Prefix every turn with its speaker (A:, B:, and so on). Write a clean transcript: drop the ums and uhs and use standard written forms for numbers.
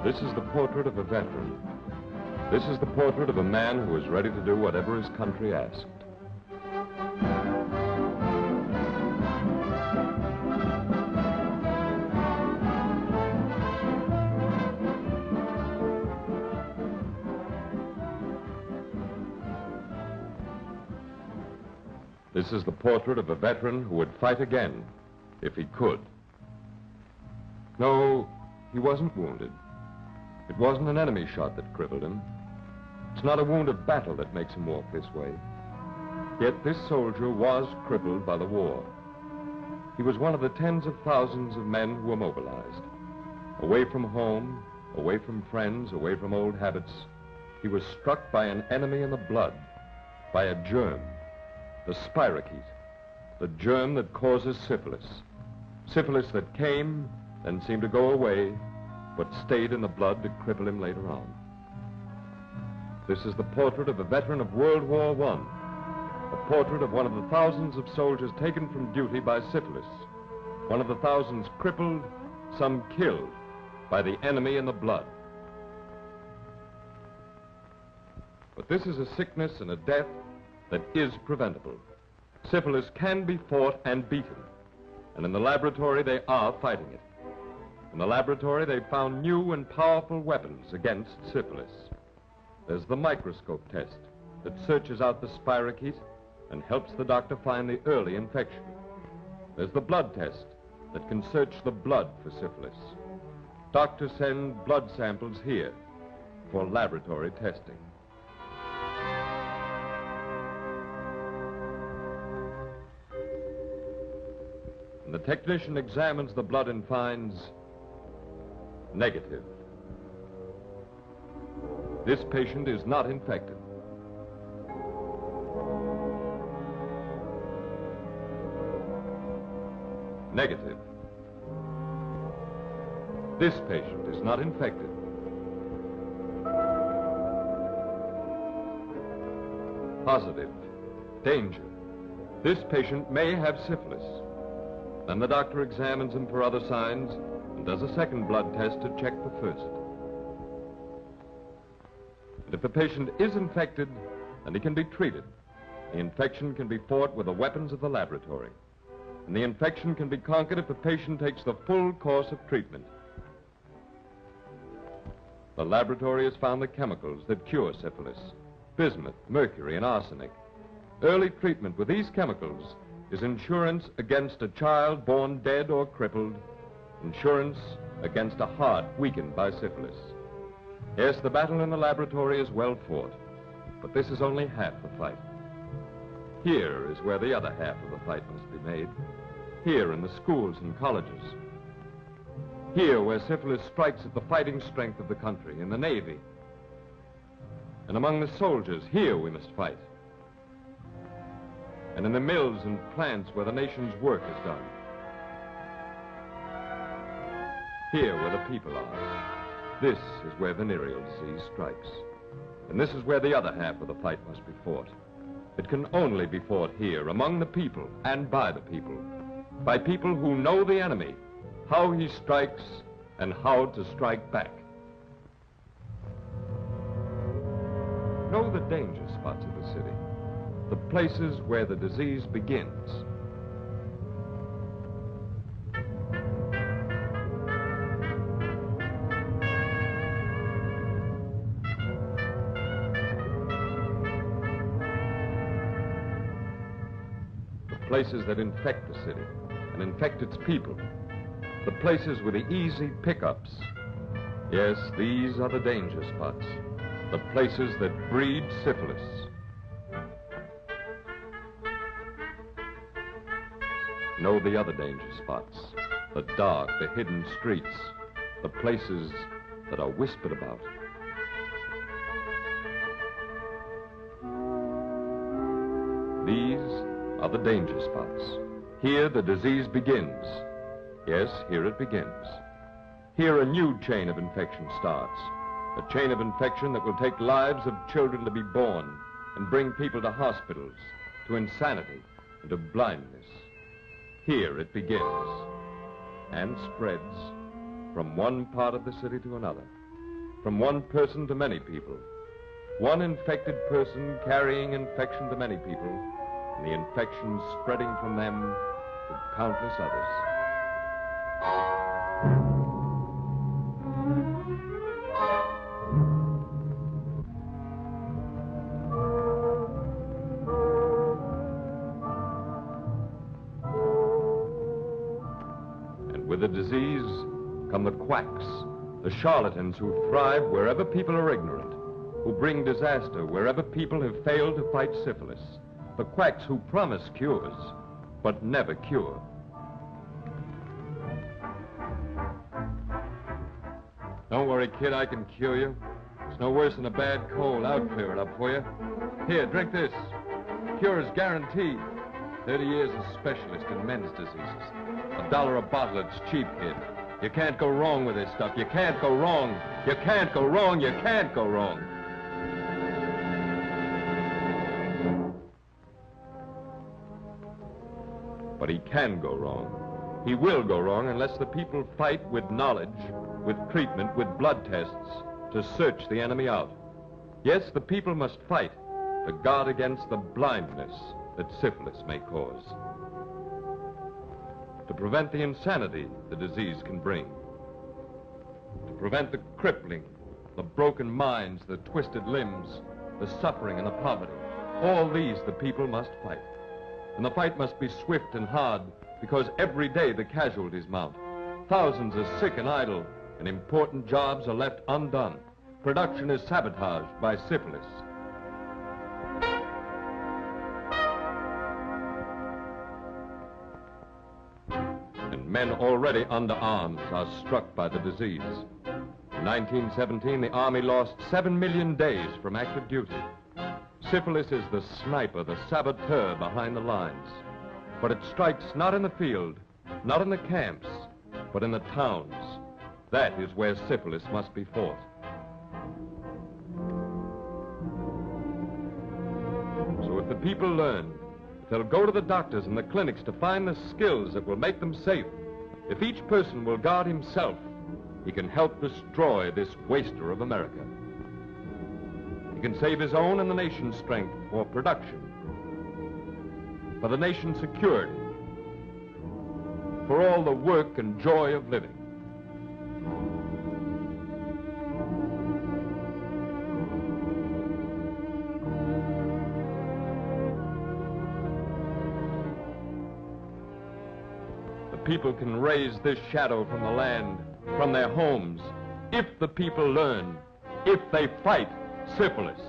A: This is the portrait of a veteran. This is the portrait of a man who was ready to do whatever his country asked. This is the portrait of a veteran who would fight again, if he could. No, he wasn't wounded. It wasn't an enemy shot that crippled him. It's not a wound of battle that makes him walk this way. Yet this soldier was crippled by the war. He was one of the tens of thousands of men who were mobilized. Away from home, away from friends, away from old habits, he was struck by an enemy in the blood, by a germ, the spirochete, the germ that causes syphilis. Syphilis that came, then seemed to go away, but stayed in the blood to cripple him later on. This is the portrait of a veteran of World War I, a portrait of one of the thousands of soldiers taken from duty by syphilis, one of the thousands crippled, some killed, by the enemy in the blood. But this is a sickness and a death that is preventable. Syphilis can be fought and beaten, and in the laboratory they are fighting it. In the laboratory, they found new and powerful weapons against syphilis. There's the microscope test that searches out the spirochete and helps the doctor find the early infection. There's the blood test that can search the blood for syphilis. Doctors send blood samples here for laboratory testing. And the technician examines the blood and finds negative. This patient is not infected. Negative. This patient is not infected. Positive. Danger. This patient may have syphilis. Then the doctor examines him for other signs and does a second blood test to check the first. And if the patient is infected, then he can be treated. The infection can be fought with the weapons of the laboratory. And the infection can be conquered if the patient takes the full course of treatment. The laboratory has found the chemicals that cure syphilis: bismuth, mercury, and arsenic. Early treatment with these chemicals is insurance against a child born dead or crippled, insurance against a heart weakened by syphilis. Yes, the battle in the laboratory is well fought, but this is only half the fight. Here is where the other half of the fight must be made. Here in the schools and colleges. Here where syphilis strikes at the fighting strength of the country, in the Navy. And among the soldiers, here we must fight. And in the mills and plants where the nation's work is done. Here where the people are. This is where venereal disease strikes. And this is where the other half of the fight must be fought. It can only be fought here, among the people and by the people. By people who know the enemy, how he strikes, and how to strike back. Know the danger spots of the city, the places where the disease begins. The places that infect the city and infect its people. The places with the easy pickups. Yes, these are the danger spots. The places that breed syphilis. Know the other danger spots. The dark, the hidden streets. The places that are whispered about. These are the danger spots. Here the disease begins. Yes, here it begins. Here a new chain of infection starts. A chain of infection that will take lives of children to be born and bring people to hospitals, to insanity, and to blindness. Here it begins and spreads from one part of the city to another. from one person to many people. One infected person carrying infection to many people, and the infection spreading from them to countless others. And with the disease come the quacks, the charlatans who thrive wherever people are ignorant, who bring disaster wherever people have failed to fight syphilis, the quacks who promise cures, but never cure. Don't worry, kid, I can cure you. It's no worse than a bad cold. I'll clear it up for you. Here, drink this. Cure is guaranteed. 30 years as specialist in men's diseases. $1 a bottle, it's cheap, kid. You can't go wrong with this stuff. You can't go wrong. You can't go wrong. You can't go wrong. But he can go wrong. He will go wrong unless the people fight with knowledge, with treatment, with blood tests to search the enemy out. Yes, the people must fight to guard against the blindness that syphilis may cause, to prevent the insanity the disease can bring, to prevent the crippling, the broken minds, the twisted limbs, the suffering and the poverty. All these the people must fight. And the fight must be swift and hard, because every day the casualties mount. Thousands are sick and idle, and important jobs are left undone. Production is sabotaged by syphilis. And men already under arms are struck by the disease. In 1917, the Army lost 7 million days from active duty. Syphilis is the sniper, the saboteur behind the lines. But it strikes not in the field, not in the camps, but in the towns. That is where syphilis must be fought. So if the people learn, if they'll go to the doctors and the clinics to find the skills that will make them safe, if each person will guard himself, he can help destroy this waster of America. He can save his own and the nation's strength for production, for the nation secured, for all the work and joy of living. The people can raise this shadow from the land, from their homes, if the people learn, if they fight syphilis.